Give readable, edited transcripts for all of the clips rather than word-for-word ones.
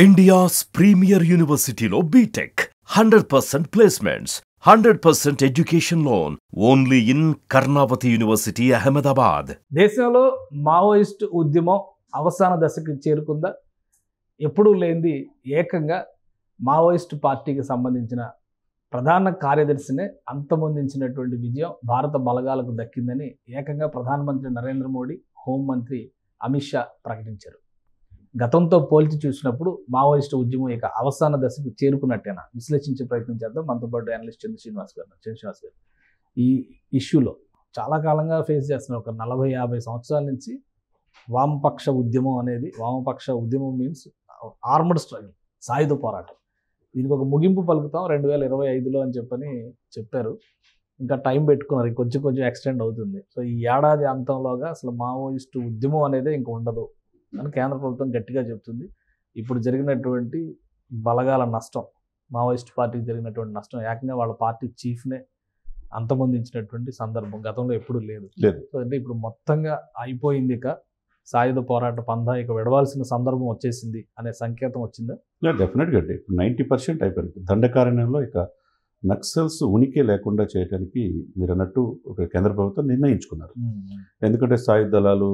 India's premier university lo BTech 100% placements, 100% education loan only in Karnavati University, Ahmedabad. దేశంలో Maoist ఉద్యమం అవసాన దశకు చేరుకుందా? ఎప్పుడూ లేనిది ఏకంగా మావోయిస్ట్ పార్టీకి సంబంధించిన ప్రధాన కార్యదర్శినే అంతమొందించినటువంటి విజయం భారత బలగాలకు దక్కిందని ఏకంగా ప్రధానమంత్రి నరేంద్ర మోడీ, హోంమంత్రి అమిత్ షా ప్రకటించారు. గతంతో పోల్చి చూసినప్పుడు మావోయిస్టు ఉద్యమం ఇక అవసాన దశకు చేరుకున్నట్టేనా విశ్లేషించే ప్రయత్నం చేద్దాం. మనతో పాటు అనలిస్ట్ చంద్ర శ్రీనివాస్ గారు. ఈ ఇష్యూలో చాలా కాలంగా ఫేస్ చేస్తున్న ఒక 40-50 సంవత్సరాల నుంచి వామపక్ష ఉద్యమం అనేది, వామపక్ష ఉద్యమం మీన్స్ ఆర్మడ్ స్ట్రగుల్, సాయుధ పోరాటం. దీనికి ఒక ముగింపు పలుకుతాం 2025లో అని చెప్పారు. ఇంకా టైం పెట్టుకున్నారు, కొంచెం ఎక్స్టెండ్ అవుతుంది. సో ఈ ఏడాది అంతంలోగా అసలు మావోయిస్టు ఉద్యమం అనేది ఇంక ఉండదు అని కేంద్ర ప్రభుత్వం గట్టిగా చెప్తుంది. ఇప్పుడు జరిగినటువంటి బలగాల నష్టం, మావోయిస్ట్ పార్టీకి జరిగినటువంటి నష్టం, ఏకంగా వాళ్ళ పార్టీ చీఫ్నే అంతమొందించినటువంటి సందర్భం గతంలో ఎప్పుడూ లేదు. సో అంటే ఇప్పుడు మొత్తంగా అయిపోయింది, ఇక సాయుధ పోరాట పందా ఇక విడవాల్సిన సందర్భం వచ్చేసింది అనే సంకేతం వచ్చిందా? డెఫినెట్గా అండి. ఇప్పుడు 90% అయిపోయింది. దండకారణ్యంలో ఇక నక్సల్స్ ఉనికి లేకుండా చేయడానికి మీరు అన్నట్టు ఒక కేంద్ర ప్రభుత్వం నిర్ణయించుకున్నారు. ఎందుకంటే సాయుధ దళాలు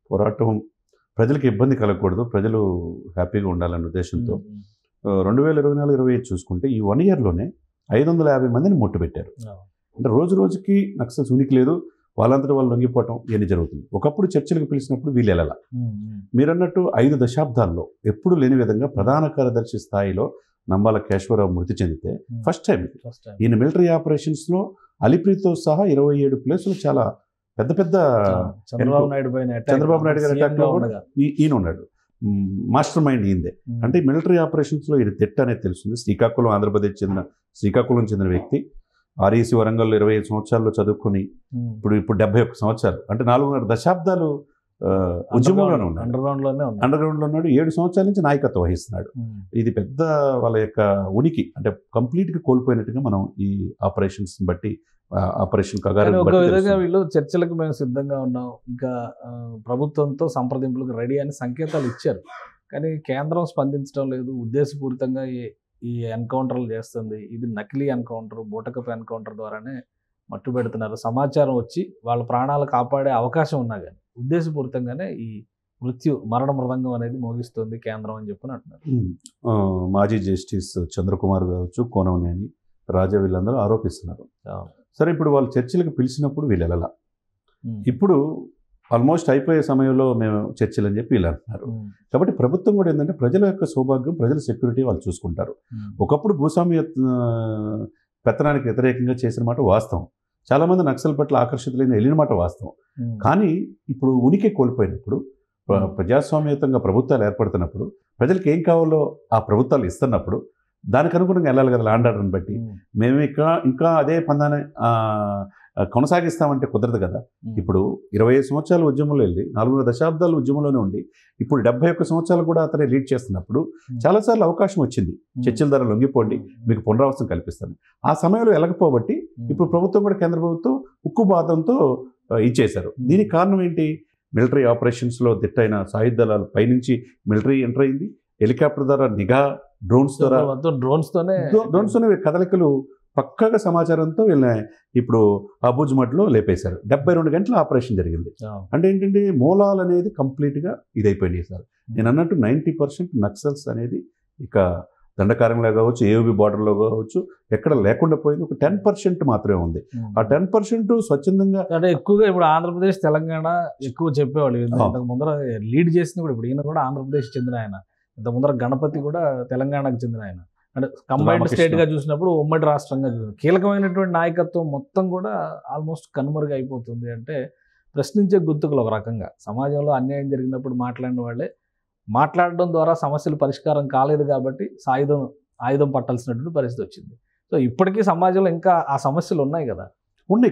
పోరాటం ప్రజలకు ఇబ్బంది కలగకూడదు, ప్రజలు హ్యాపీగా ఉండాలనే ఉద్దేశంతో 2024-25 చూసుకుంటే ఈ 1 ఇయర్లోనే 550 మందిని మొట్టుపెట్టారు. అంటే రోజు రోజుకి నక్సల్స్ ఉనికి లేదు, వాళ్ళంతటా వాళ్ళు లొంగిపోవటం ఇవన్నీ జరుగుతుంది. ఒకప్పుడు చర్చలకు పిలిచినప్పుడు వీళ్ళు వెళ్ళాల. మీరన్నట్టు 5 దశాబ్దాల్లో ఎప్పుడు లేని విధంగా ప్రధాన కార్యదర్శి స్థాయిలో నంబాల కేశవరావు మృతి చెందితే ఫస్ట్ టైం ఈయన మిలిటరీ ఆపరేషన్స్లో అలిప్రీతో సహా 27 ప్లేసులు చాలా పెద్ద పెద్ద చంద్రబాబు నాయుడు గారి అటాక్లో ఈయన ఉన్నాడు. మాస్టర్ మైండ్ ఈయనదే. అంటే మిలిటరీ ఆపరేషన్స్లో ఈయన తిట్ట అనేది తెలుస్తుంది. శ్రీకాకుళం చెందిన వ్యక్తి. ఆర్ఈసి వరంగల్లో 25 సంవత్సరాల్లో చదువుకొని ఇప్పుడు 71 సంవత్సరాలు, అంటే 4.5 దశాబ్దాలు ఉద్యమంలోనే ఉన్నాడు, అండర్ గ్రౌండ్లో ఉన్నాడు. 7 సంవత్సరాల నుంచి నాయకత్వం వహిస్తున్నాడు. ఇది పెద్ద వాళ్ళ యొక్క ఉనికి అంటే కంప్లీట్గా కోల్పోయినట్టుగా మనం ఈ ఆపరేషన్స్ బట్టి, ఆపరేషన్ కగారు ఒక విధంగా వీళ్ళు చర్చలకు మేము సిద్ధంగా ఉన్నాం, ఇంకా ప్రభుత్వంతో సంప్రదింపులకు రెడీ అని సంకేతాలు ఇచ్చారు. కానీ కేంద్రం స్పందించడం లేదు. ఉద్దేశపూరితంగా ఈ ఎన్కౌంటర్లు చేస్తుంది. ఇది నకిలీ ఎన్కౌంటర్, బూటకపు ఎన్కౌంటర్ ద్వారానే మట్టు పెడుతున్నారు. సమాచారం వచ్చి వాళ్ళ ప్రాణాలు కాపాడే అవకాశం ఉన్నా కానీ ఉద్దేశపూరితంగానే ఈ మరణ మృదంగం అనేది మోగిస్తుంది కేంద్రం అని అంటున్నారు. మాజీ జస్టిస్ చంద్రకుమార్ కావచ్చు, కోనవనేని రాజా, వీళ్ళందరూ ఆరోపిస్తున్నారు. సరే, ఇప్పుడు వాళ్ళు చర్చలకు పిలిచినప్పుడు వీళ్ళు వెళ్ళాల. ఇప్పుడు ఆల్మోస్ట్ అయిపోయే సమయంలో మేము చర్చలు అని చెప్పి వీళ్ళు అంటున్నారు. కాబట్టి ప్రభుత్వం కూడా ఏంటంటే ప్రజల యొక్క సౌభాగ్యం, ప్రజల సెక్యూరిటీ వాళ్ళు చూసుకుంటారు. ఒకప్పుడు భూస్వామ్య పెత్తనానికి వ్యతిరేకంగా చేసిన మాట వాస్తవం. చాలామంది నక్సల్ పట్ల ఆకర్షితులైన వెళ్ళిన మాట వాస్తవం. కానీ ఇప్పుడు ఉనికి కోల్పోయినప్పుడు, ప్రజాస్వామ్యయుతంగా ప్రభుత్వాలు ఏర్పడుతున్నప్పుడు, ప్రజలకు ఏం కావాలో ఆ ప్రభుత్వాలు ఇస్తున్నప్పుడు దానికి అనుగుణంగా వెళ్ళాలి కదా. ల్యాండ్ ఆర్డర్ని బట్టి మేము ఇంకా అదే పందాన్ని కొనసాగిస్తామంటే కుదరదు కదా. ఇప్పుడు 25 సంవత్సరాల ఉద్యమంలో వెళ్ళి 4 దశాబ్దాలు ఉద్యమంలోనే ఉండి ఇప్పుడు 71 సంవత్సరాలు కూడా అతనే లీడ్ చేస్తున్నప్పుడు చాలాసార్లు అవకాశం వచ్చింది, చర్చల ద్వారా లొంగిపోండి, మీకు పునరావాసం కల్పిస్తాను. ఆ సమయంలో వెళ్ళకపోబట్టి ఇప్పుడు ప్రభుత్వం కూడా, కేంద్ర ప్రభుత్వం ఉక్కుపాతంతో ఇచ్చేశారు. దీనికి కారణం ఏంటి? మిలిటరీ ఆపరేషన్స్లో దిట్టైన సాయుధ దళాలు పైనుంచి మిలిటరీ ఎంటర్ అయింది. హెలికాప్టర్ ద్వారా నిఘా, డ్రోన్స్తోనే కదలికలు పక్కగా సమాచారంతో వీళ్ళని ఇప్పుడు అబూజ్మట్లో లేపేశారు. 72 గంటల ఆపరేషన్ జరిగింది. అంటే ఏంటంటే మూలాలు అనేది కంప్లీట్గా ఇదైపోయినాయి సార్. నేను అన్నట్టు 90% నక్సల్స్ అనేది ఇక దండకారంలో కావచ్చు, ఏఓబి బార్డర్లో కావచ్చు, ఎక్కడ లేకుండా పోయింది. ఒక 10% మాత్రమే ఉంది. ఆ 10% స్వచ్ఛందంగా, అంటే ఎక్కువగా ఇప్పుడు ఆంధ్రప్రదేశ్, తెలంగాణ ఎక్కువ చెప్పేవాళ్ళు. ఇంతకు ముందర లీడ్ చేసింది కూడా, ఇప్పుడు ఈయన కూడా ఆంధ్రప్రదేశ్ చెందిన ఆయన, ఇంత ముందర గణపతి కూడా తెలంగాణకు చెందిన ఆయన. అంటే కంబైన్డ్ స్టేట్గా చూసినప్పుడు, ఉమ్మడి రాష్ట్రంగా చూసినప్పుడు కీలకమైనటువంటి నాయకత్వం మొత్తం కూడా ఆల్మోస్ట్ కనుమరుగు అయిపోతుంది. అంటే ప్రశ్నించే గుర్తుకులు ఒక రకంగా సమాజంలో అన్యాయం జరిగినప్పుడు మాట్లాడిన వాళ్ళే, మాట్లాడడం ద్వారా సమస్యలు పరిష్కారం కాలేదు కాబట్టి ఆయుధం పట్టాల్సినటువంటి పరిస్థితి వచ్చింది. సో ఇప్పటికీ సమాజంలో ఇంకా ఆ సమస్యలు ఉన్నాయి కదా, ఉన్నాయి.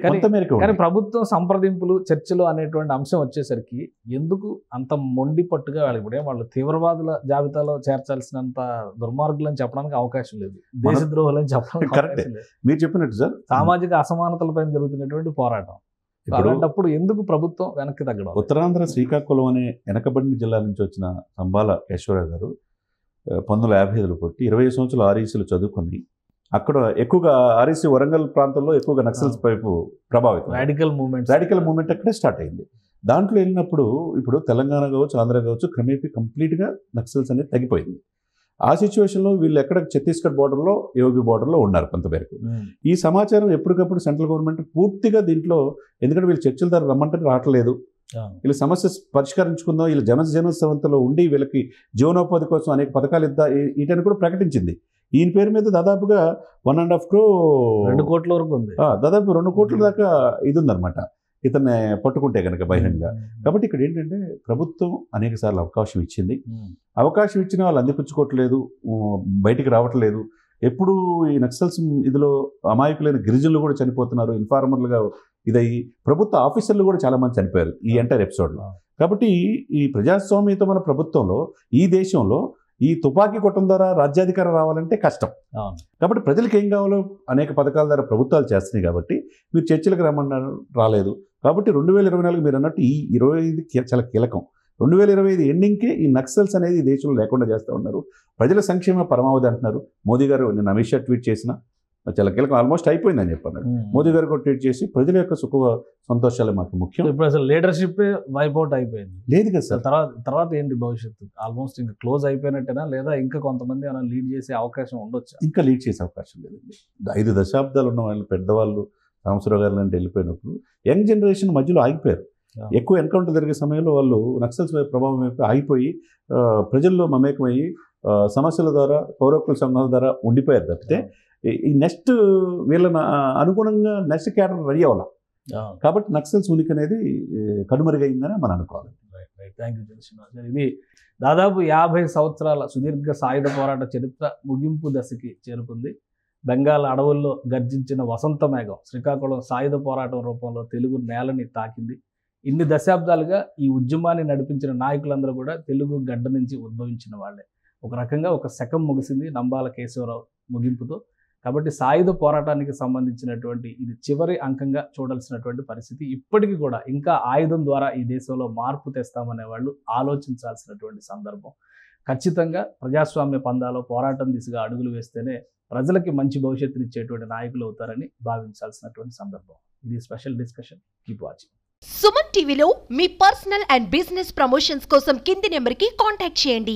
కానీ ప్రభుత్వం సంప్రదింపులు, చర్చలు అనేటువంటి అంశం వచ్చేసరికి ఎందుకు అంత మొండి పట్టుగా వెళ్ళిపోయి వాళ్ళు తీవ్రవాదుల జాబితాలో చేర్చాల్సినంత దుర్మార్గులు అని చెప్పడానికి అవకాశం లేదు, దేశద్రోహులు అని చెప్పడానికి అవకాశం లేదు. మీరు చెప్పినట్టు సార్, సామాజిక అసమానతలపై జరుగుతున్నటువంటి పోరాటం. అలాంటప్పుడు ఎందుకు ప్రభుత్వం వెనక్కి తగ్గడం? ఉత్తరాంధ్ర శ్రీకాకుళం అనే వెనకబడిన జిల్లా నుంచి వచ్చిన నంబాల కేశవరావు గారు 1955లో పుట్టి 20 సంవత్సరాలు ఆర్ఈసీలో చదువుకొని అక్కడ ఎక్కువగా ఆర్ఈసీ వరంగల్ ప్రాంతంలో ఎక్కువగా నక్సల్స్ వైపు ప్రభావితం. రాడికల్ మూమెంట్ అక్కడే స్టార్ట్ అయింది. దాంట్లో వెళ్ళినప్పుడు ఇప్పుడు తెలంగాణ కావచ్చు, ఆంధ్ర కావచ్చు, క్రమేపీ కంప్లీట్గా నక్సల్స్ అనేది తగ్గిపోయింది. ఆ సిచ్యువేషన్లో వీళ్ళు ఎక్కడ ఛత్తీస్గఢ్ బార్డర్లో, యోగి బార్డర్లో ఉన్నారు కొంతమేరకు. ఈ సమాచారం ఎప్పటికప్పుడు సెంట్రల్ గవర్నమెంట్ పూర్తిగా దీంట్లో, ఎందుకంటే వీళ్ళు చర్చల ద్వారా రమ్మంటే రావట్లేదు, వీళ్ళ సమస్య పరిష్కరించుకుందాం, వీళ్ళ జనసేవంతలో ఉండి వీళ్ళకి జీవనోపాధి కోసం అనేక పథకాలు వీటని కూడా ప్రకటించింది. ఈయన పేరు మీద దాదాపుగా 1.5 crore 2 కోట్ల వరకు ఉంది, దాదాపు 2 కోట్ల దాకా ఇది ఉందన్నమాట ఇతన్ని పట్టుకుంటే కనుక బహిరంగ. కాబట్టి ఇక్కడ ఏంటంటే ప్రభుత్వం అనేక సార్లు అవకాశం ఇచ్చింది, అవకాశం ఇచ్చిన వాళ్ళు అందిపుచ్చుకోవట్లేదు, బయటికి రావట్లేదు. ఎప్పుడు ఈ నక్సల్స్ ఇదిలో అమాయకులైన గిరిజనులు కూడా చనిపోతున్నారు, ఇన్ఫార్మర్లుగా ఇదయ్యి ప్రభుత్వ ఆఫీసర్లు కూడా చాలా మంది చనిపోయారు ఈ ఎంటైర్ ఎపిసోడ్లో. కాబట్టి ఈ ప్రజాస్వామ్యతమైన ప్రభుత్వంలో, ఈ దేశంలో ఈ తుపాకీ కొట్టం ద్వారా రాజ్యాధికారం రావాలంటే కష్టం. కాబట్టి ప్రజలకు ఏం కావాలో అనేక పథకాల ద్వారా ప్రభుత్వాలు చేస్తున్నాయి. కాబట్టి మీరు చర్చలకు రమ్మన్నారు, రాలేదు. కాబట్టి 2024 మీరు అన్నట్టు ఈ 25 చాలా కీలకం. 2025 ఎండింగ్కే ఈ నక్సల్స్ అనేది ఈ దేశంలో లేకుండా చేస్తూ ఉన్నారు. ప్రజల సంక్షేమ పరమావధి అంటున్నారు. మోదీ గారు నిన్న అమిత్ షా ట్వీట్ చేసిన చాలా కీలకం, ఆల్మోస్ట్ అయిపోయిందని చెప్పన్నాడు. మోదీ గారు కూడా ట్వీట్ చేసి ప్రజల యొక్క సుఖ సంతోషాలే మాకు ముఖ్యం. ఇప్పుడు అసలు లీడర్షిప్ వైపౌట్ అయిపోయింది, లేదు కదా సార్. తర్వాత ఏంటి భవిష్యత్తు? ఆల్మోస్ట్ ఇంకా క్లోజ్ అయిపోయినట్టేనా, లేదా ఇంకా కొంతమంది ఏమైనా లీడ్ చేసే అవకాశం ఉండొచ్చు? ఇంకా లీడ్ చేసే అవకాశం లేదండి. 5 దశాబ్దాలు ఉన్న వాళ్ళు, పెద్దవాళ్ళు, రామసురావు గారు లాంటి వెళ్ళిపోయినప్పుడు యంగ్ జనరేషన్ మధ్యలో ఆగిపోయారు. ఎక్కువ ఎన్కౌంటర్ జరిగే సమయంలో వాళ్ళు నక్సల్స్ ప్రభావం వైపు ఆగిపోయి ప్రజల్లో మమేకమయ్యి సమస్యల ద్వారా, పౌరకుల సంఘాల ద్వారా ఉండిపోయారు తప్పితే ఈ నెక్స్ట్ వీళ్ళని అనుగుణంగా నెక్స్ట్ క్యాడర్ రెడీ అవ్వాలి. కాబట్టి నక్సల్స్ ఉనికి అనేది కనుమరుగైందని మనం అనుకోవాలి. Thank you Srinivas. ఇది దాదాపు 50 సంవత్సరాల సుదీర్ఘ సాయుధ పోరాట చరిత్ర ముగింపు దశకి చేరుకుంది. బెంగాల్ అడవుల్లో గర్జించిన వసంత మేఘం శ్రీకాకుళం సాయుధ పోరాటం రూపంలో తెలుగు నేలని తాకింది. ఇన్ని దశాబ్దాలుగా ఈ ఉద్యమాన్ని నడిపించిన నాయకులందరూ కూడా తెలుగు గడ్డ నుంచి ఉద్భవించిన వాళ్ళే. ఒక రకంగా ఒక శకం ముగిసింది నంబాల కేశవరావు ముగింపుతో. కాబట్టి సాయుధ పోరాటానికి సంబంధించినటువంటి ఇది చివరి అంకంగా చూడాల్సినటువంటి పరిస్థితి. ఇప్పటికీ కూడా ఇంకా ఆయుధం ద్వారా ఈ దేశంలో మార్పు తెస్తామనే వాళ్ళు ఆలోచించాల్సినటువంటి సందర్భం. ఖచ్చితంగా ప్రజాస్వామ్య పందాలో పోరాటం దిశగా అడుగులు వేస్తేనే ప్రజలకి మంచి భవిష్యత్తునిచ్చేటువంటి నాయకులు అవుతారని భావించాల్సినటువంటి సందర్భం. ఇది special discussion. Keep watching. Suman టీవీలో మీ పర్సనల్ అండ్ బిజినెస్ ప్రమోషన్స్ కోసం కింది నెంబర్కి కాంటాక్ట్ చేయండి.